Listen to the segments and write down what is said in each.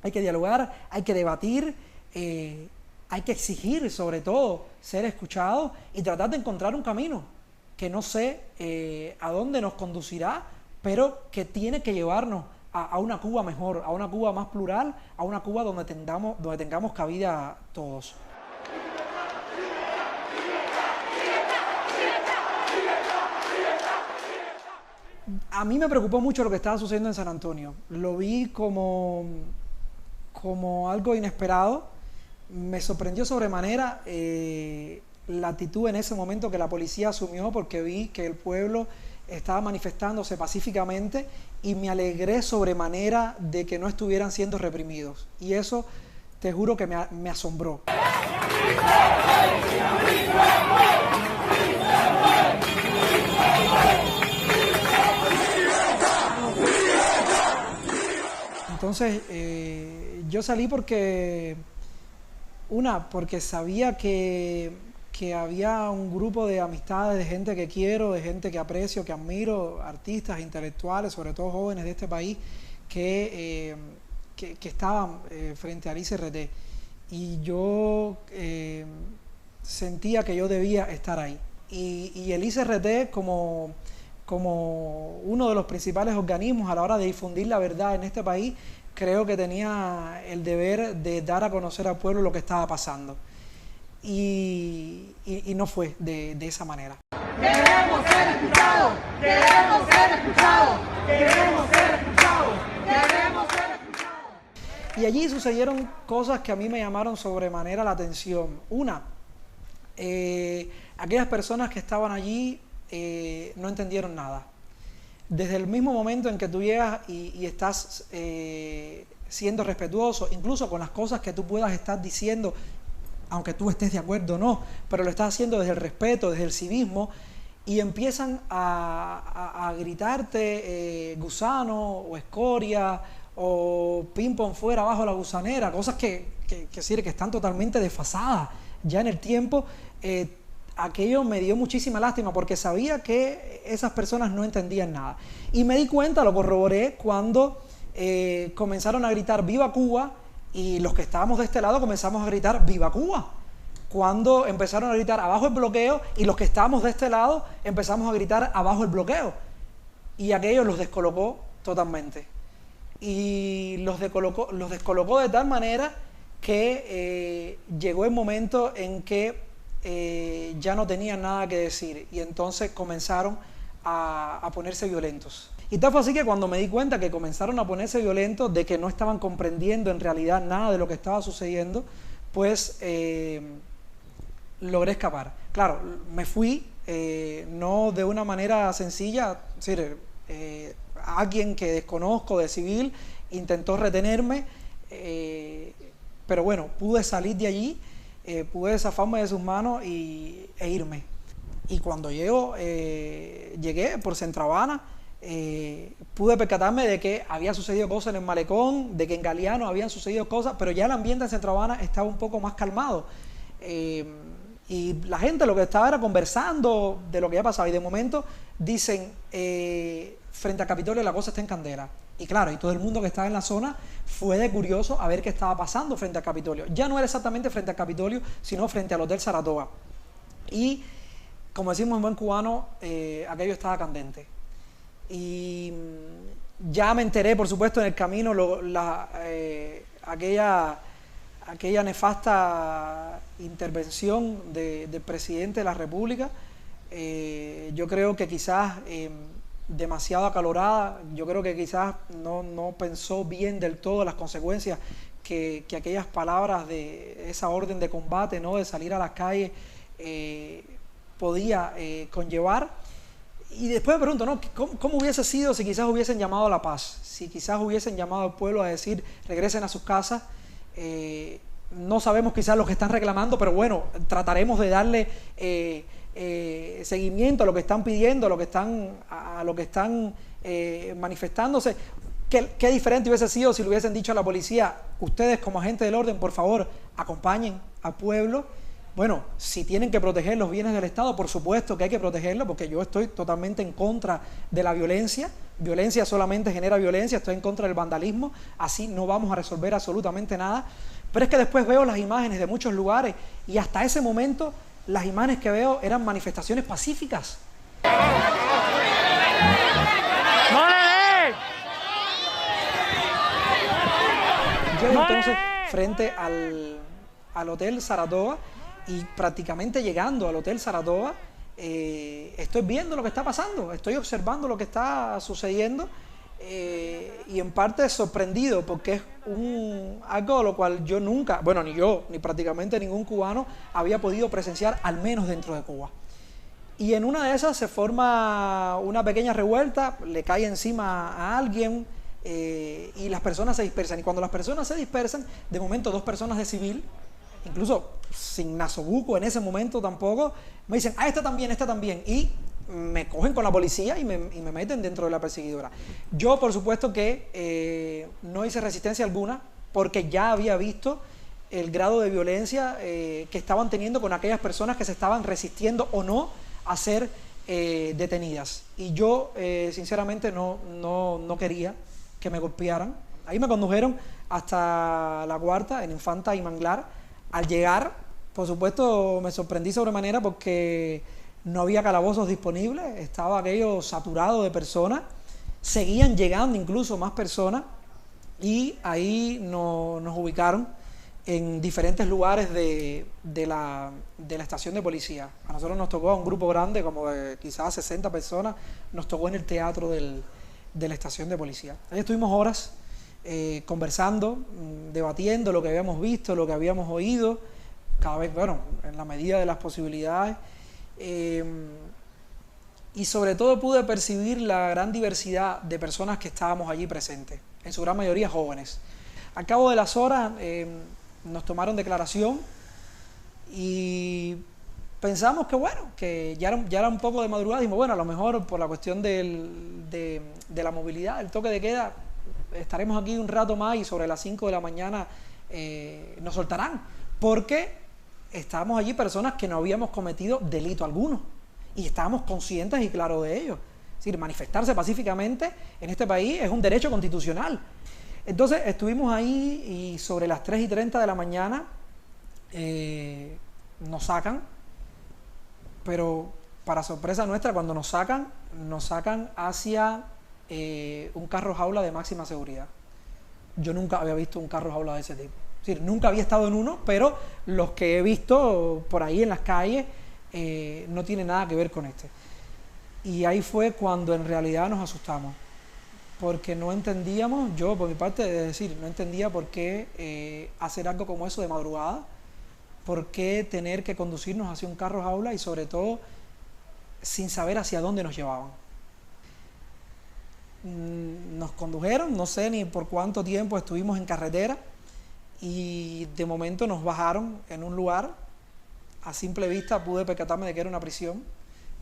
Hay que dialogar, hay que debatir, hay que exigir, sobre todo, ser escuchados y tratar de encontrar un camino que no sé a dónde nos conducirá, pero que tiene que llevarnos a una Cuba mejor, a una Cuba más plural, a una Cuba donde tengamos cabida todos. A mí me preocupó mucho lo que estaba sucediendo en San Antonio. Lo vi como algo inesperado. Me sorprendió sobremanera la actitud en ese momento que la policía asumió, porque vi que el pueblo estaba manifestándose pacíficamente y me alegré sobremanera de que no estuvieran siendo reprimidos. Y eso, te juro que me asombró. Entonces, yo salí porque sabía que había un grupo de amistades, de gente que quiero, de gente que aprecio, que admiro, artistas, intelectuales, sobre todo jóvenes de este país, que estaban frente al ICRT. Y yo sentía que yo debía estar ahí. Y el ICRT, como uno de los principales organismos a la hora de difundir la verdad en este país, creo que tenía el deber de dar a conocer al pueblo lo que estaba pasando. Y no fue de esa manera. Queremos ser escuchados, queremos ser escuchados, queremos ser escuchados, queremos ser escuchados. Y allí sucedieron cosas que a mí me llamaron sobremanera la atención. Una, aquellas personas que estaban allí no entendieron nada. Desde el mismo momento en que tú llegas y estás siendo respetuoso, incluso con las cosas que tú puedas estar diciendo, aunque tú estés de acuerdo o no, pero lo estás haciendo desde el respeto, desde el civismo, y empiezan a gritarte gusano o escoria o ping-pong fuera abajo la gusanera, cosas que están totalmente desfasadas ya en el tiempo. Aquello me dio muchísima lástima porque sabía que esas personas no entendían nada. Y me di cuenta, lo corroboré, cuando comenzaron a gritar ¡Viva Cuba! Y los que estábamos de este lado comenzamos a gritar ¡Viva Cuba! Cuando empezaron a gritar ¡Abajo el bloqueo! Y los que estábamos de este lado empezamos a gritar ¡Abajo el bloqueo! Y aquello los descolocó totalmente. Y los descolocó de tal manera que llegó el momento en que ya no tenían nada que decir y entonces comenzaron a ponerse violentos. Y tal fue así que cuando me di cuenta que comenzaron a ponerse violentos, de que no estaban comprendiendo en realidad nada de lo que estaba sucediendo, pues logré escapar. Claro, me fui, no de una manera sencilla, es decir, alguien que desconozco de civil intentó retenerme, pero bueno, pude salir de allí. Pude zafarme de sus manos e irme. Y cuando llegué por Centro Habana, pude percatarme de que había sucedido cosas en el malecón, de que en Galeano habían sucedido cosas, pero ya el ambiente en Centro Habana estaba un poco más calmado. Y la gente lo que estaba era conversando de lo que había pasado. Y de momento dicen, frente a Capitolio la cosa está en candela. Y claro, y todo el mundo que estaba en la zona fue de curioso a ver qué estaba pasando frente al Capitolio. Ya no era exactamente frente al Capitolio, sino frente al Hotel Saratoga. Y, como decimos en buen cubano, aquello estaba candente. Y ya me enteré, por supuesto, en el camino, aquella nefasta intervención del presidente de la República. Yo creo que quizás demasiado acalorada, yo creo que quizás no pensó bien del todo las consecuencias que aquellas palabras de esa orden de combate, ¿no?, de salir a las calles, podía conllevar. Y después me pregunto, ¿no?, ¿cómo hubiese sido si quizás hubiesen llamado a la paz? Si quizás hubiesen llamado al pueblo a decir, regresen a sus casas. No sabemos quizás lo que están reclamando, pero bueno, trataremos de darle seguimiento a lo que están pidiendo, a lo que están manifestándose. ¿Qué diferente hubiese sido si le hubiesen dicho a la policía, ustedes como agentes del orden, por favor, acompañen al pueblo Bueno, si tienen que proteger los bienes del Estado, por supuesto que hay que protegerlos, porque yo estoy totalmente en contra de la violencia. Violencia solamente genera violencia, estoy en contra del vandalismo, así no vamos a resolver absolutamente nada. Pero es que después veo las imágenes de muchos lugares y hasta ese momento las imágenes que veo eran manifestaciones pacíficas. Llego entonces frente al Hotel Saratoga y prácticamente llegando al Hotel Saratoga estoy viendo lo que está pasando, estoy observando lo que está sucediendo y en parte sorprendido porque es algo a lo cual yo nunca, bueno, ni yo, ni prácticamente ningún cubano había podido presenciar, al menos dentro de Cuba. Y en una de esas se forma una pequeña revuelta, le cae encima a alguien y las personas se dispersan. Y cuando las personas se dispersan, de momento 2 personas de civil, incluso sin nasobuco en ese momento tampoco, me dicen, esta también, y me cogen con la policía y me meten dentro de la perseguidora. Yo, por supuesto que no hice resistencia alguna, porque ya había visto el grado de violencia que estaban teniendo con aquellas personas que se estaban resistiendo o no a ser detenidas. Y yo, sinceramente, no quería que me golpearan. Ahí me condujeron hasta la Cuarta, en Infanta y Manglar. Al llegar, por supuesto, me sorprendí sobremanera porque no había calabozos disponibles, estaba aquello saturado de personas, seguían llegando incluso más personas y ahí nos ubicaron en diferentes lugares de la estación de policía. A nosotros nos tocó, a un grupo grande, como de quizás 60 personas, nos tocó en el teatro de la estación de policía. Ahí estuvimos horas conversando, debatiendo lo que habíamos visto, lo que habíamos oído, cada vez, bueno, en la medida de las posibilidades. Y sobre todo pude percibir la gran diversidad de personas que estábamos allí presentes, en su gran mayoría jóvenes. Al cabo de las horas nos tomaron declaración y pensamos que bueno, que ya era un poco de madrugada. Dijimos, bueno, a lo mejor por la cuestión de la movilidad, el toque de queda, estaremos aquí un rato más y sobre las 5 de la mañana nos soltarán, porque estábamos allí personas que no habíamos cometido delito alguno y estábamos conscientes y claros de ello. Es decir, manifestarse pacíficamente en este país es un derecho constitucional. Entonces estuvimos ahí y sobre las 3:30 de la mañana nos sacan, pero para sorpresa nuestra, cuando nos sacan hacia un carro jaula de máxima seguridad. Yo nunca había visto un carro jaula de ese tipo. Es decir, nunca había estado en uno, pero los que he visto por ahí en las calles no tienen nada que ver con este. Y ahí fue cuando en realidad nos asustamos, porque no entendíamos, yo por mi parte, es decir, no entendía por qué hacer algo como eso de madrugada, por qué tener que conducirnos hacia un carro jaula y sobre todo sin saber hacia dónde nos llevaban. Nos condujeron, no sé ni por cuánto tiempo estuvimos en carretera y de momento nos bajaron en un lugar. A simple vista pude percatarme de que era una prisión,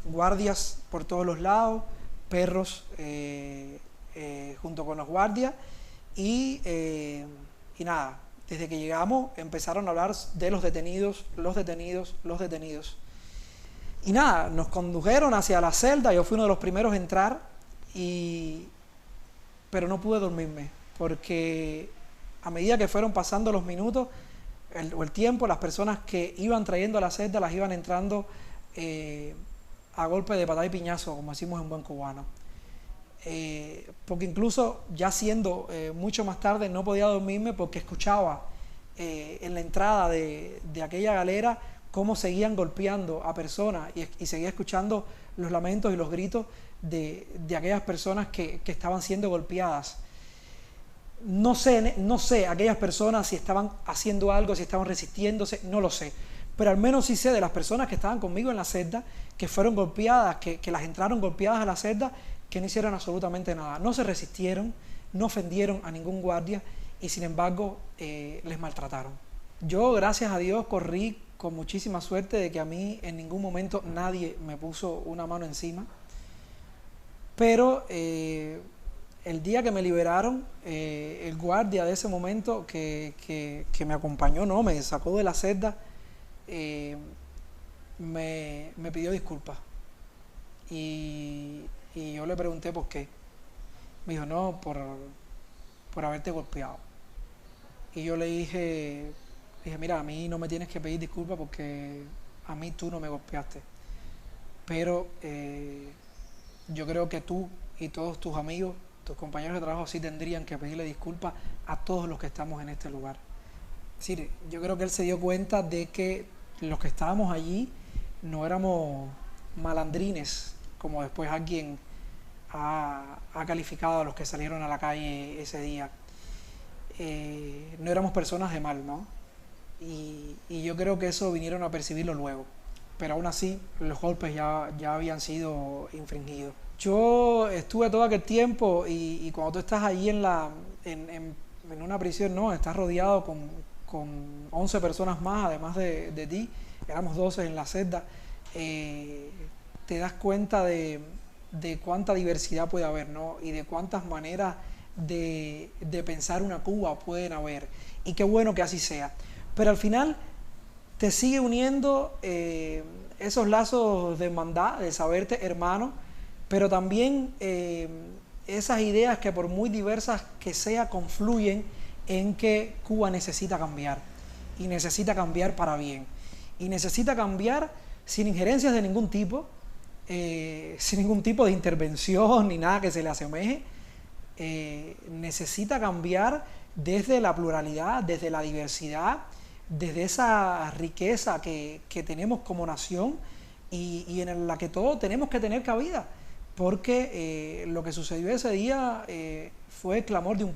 guardias por todos los lados, perros junto con los guardias y nada, desde que llegamos empezaron a hablar de los detenidos. Y nada, nos condujeron hacia la celda, yo fui uno de los primeros a entrar, pero no pude dormirme, porque a medida que fueron pasando los minutos o el tiempo, las personas que iban trayendo a la celda las iban entrando a golpe de patada y piñazo, como decimos en buen cubano. Porque incluso ya siendo mucho más tarde no podía dormirme porque escuchaba en la entrada de aquella galera cómo seguían golpeando a personas y seguía escuchando los lamentos y los gritos de aquellas personas que estaban siendo golpeadas. No sé aquellas personas si estaban haciendo algo, si estaban resistiéndose, no lo sé. Pero al menos sí sé de las personas que estaban conmigo en la celda, que fueron golpeadas, que las entraron golpeadas a la celda, que no hicieron absolutamente nada. No se resistieron, no ofendieron a ningún guardia y sin embargo les maltrataron. Yo, gracias a Dios, corrí con muchísima suerte de que a mí en ningún momento nadie me puso una mano encima. Pero el día que me liberaron, el guardia de ese momento que me acompañó, me sacó de la celda, me pidió disculpas y yo le pregunté por qué. Me dijo, no, por haberte golpeado. Y yo le dije, mira, a mí no me tienes que pedir disculpas porque a mí tú no me golpeaste. Pero yo creo que tú y todos tus amigos, tus compañeros de trabajo sí tendrían que pedirle disculpas a todos los que estamos en este lugar. Es decir, yo creo que él se dio cuenta de que los que estábamos allí no éramos malandrines, como después alguien ha calificado a los que salieron a la calle ese día. No éramos personas de mal, ¿no? Y yo creo que eso vinieron a percibirlo luego. Pero aún así, los golpes ya habían sido infringidos. Yo estuve todo aquel tiempo y cuando tú estás allí en una prisión, ¿no? Estás rodeado con 11 personas más, además de ti. Éramos 12 en la celda. Te das cuenta de cuánta diversidad puede haber, ¿no? Y de cuántas maneras de pensar una Cuba pueden haber. Y qué bueno que así sea. Pero al final te sigue uniendo esos lazos de hermandad, de saberte hermano, pero también esas ideas que por muy diversas que sea, confluyen en que Cuba necesita cambiar. Y necesita cambiar para bien. Y necesita cambiar sin injerencias de ningún tipo, sin ningún tipo de intervención ni nada que se le asemeje. Necesita cambiar desde la pluralidad, desde la diversidad, desde esa riqueza que tenemos como nación y en la que todos tenemos que tener cabida, porque lo que sucedió ese día fue el clamor de un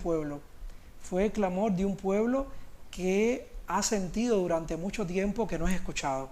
pueblo, que ha sentido durante mucho tiempo que no es escuchado.